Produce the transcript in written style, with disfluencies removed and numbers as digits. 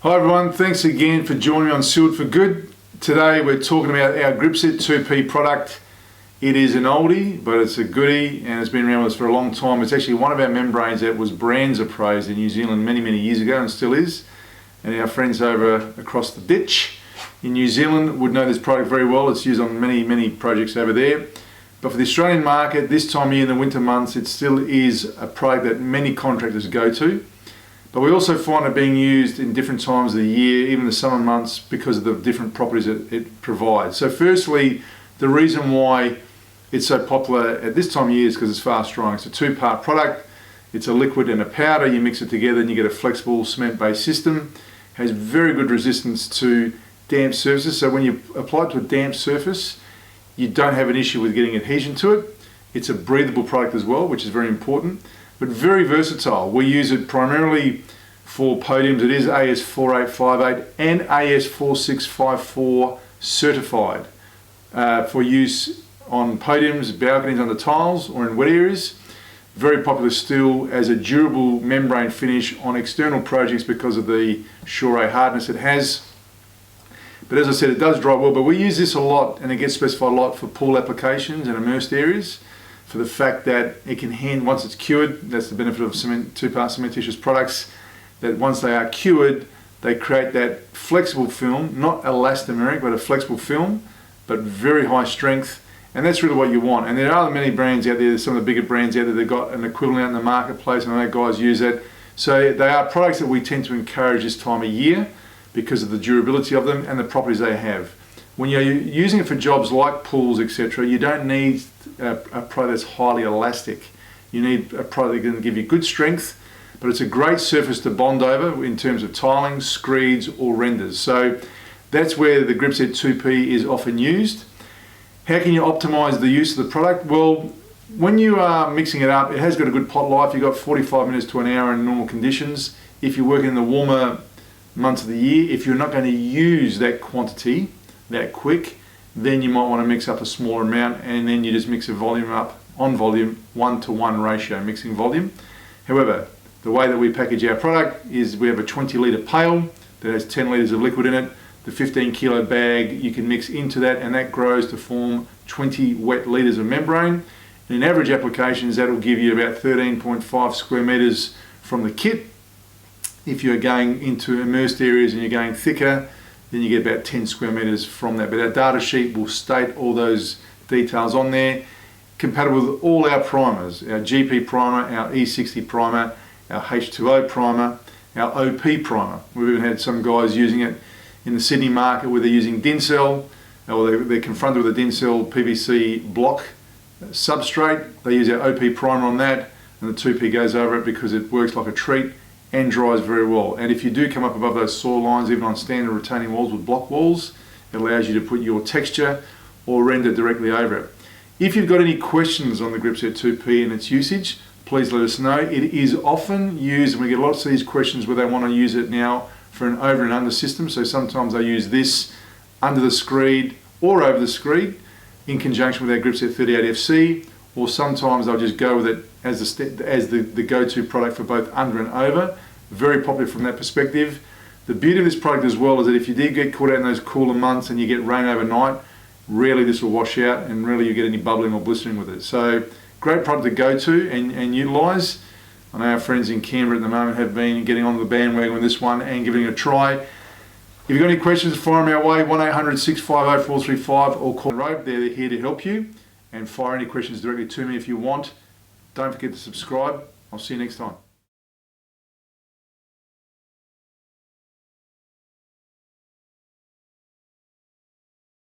Hi everyone, thanks again for joining me on Sealed for Good. Today we're talking about our Gripset 2P product. It is an oldie, but it's a goodie and it's been around with us for a long time. It's actually one of our membranes that was brands appraised in New Zealand many years ago and still is. And our friends over across the ditch in New Zealand would know this product very well. It's used on many projects over there. But for the Australian market, this time of year in the winter months, it still is a product that many contractors go to. But we also find it being used in different times of the year, even the summer months, because of the different properties that it provides. So firstly, the reason why it's so popular at this time of year is because it's fast drying. It's a two-part product. It's a liquid and a powder. You mix it together and you get a flexible cement-based system. It has very good resistance to damp surfaces. So when you apply it to a damp surface, you don't have an issue with getting adhesion to it. It's a breathable product as well, which is very important. But very versatile. We use it primarily for podiums. It is AS4858 and AS4654 certified for use on podiums, balconies, under tiles or in wet areas. Very popular still as a durable membrane finish on external projects because of the Sure hardness it has. But as I said, it does dry well, but we use this a lot and it gets specified a lot for pool applications and immersed areas, for the fact that it can hand, once it's cured, that's the benefit of two-part cementitious products, that once they are cured, they create that flexible film, not elastomeric, but a flexible film, but very high strength, and that's really what you want. And there are many brands out there, some of the bigger brands out there, they've got an equivalent out in the marketplace, and I know guys use it. So they are products that we tend to encourage this time of year because of the durability of them and the properties they have. When you're using it for jobs like pools, etc., you don't need a product that's highly elastic. You need a product that can give you good strength, but it's a great surface to bond over in terms of tiling, screeds or renders. So that's where the Gripset 2P is often used. How can you optimize the use of the product? Well, when you are mixing it up, it has got a good pot life. You've got 45 minutes to an hour in normal conditions. If you're working in the warmer months of the year, if you're not going to use that quantity that quick, then you might want to mix up a smaller amount, and then you just mix a volume up on volume, 1-to-1 ratio, mixing volume. However, the way that we package our product is we have a 20-litre pail that has 10 litres of liquid in it. The 15-kilo bag you can mix into that, and that grows to form 20 wet litres of membrane. And in average applications, that will give you about 13.5 square metres from the kit. If you're going into immersed areas and you're going thicker, then you get about 10 square metres from that. But our data sheet will state all those details on there. Compatible with all our primers, our GP primer, our E60 primer, our H2O primer, our OP primer. We've even had some guys using it in the Sydney market where they're using Dincel, or they're confronted with a Dincel PVC block substrate. They use our OP primer on that, and the 2P goes over it because it works like a treat and dries very well. And if you do come up above those soil lines, even on standard retaining walls with block walls, it allows you to put your texture or render directly over it. If you've got any questions on the Gripset 2P and its usage, please let us know. It is often used, and we get lots of these questions where they want to use it now for an over and under system. So sometimes they use this under the screed or over the screed in conjunction with our Gripset 38FC, or sometimes they'll just go with it as the go-to product for both under and over. Very popular from that perspective. The beauty of this product as well is that if you do get caught out in those cooler months and you get rain overnight, rarely this will wash out and rarely you get any bubbling or blistering with it. So great product to go to and utilise. I know our friends in Canberra at the moment have been getting on the bandwagon with this one and giving it a try. If you've got any questions, fire them our way, 1-800-650-435 or call the road. They're here to help you, and fire any questions directly to me if you want. Don't forget to subscribe. I'll see you next time.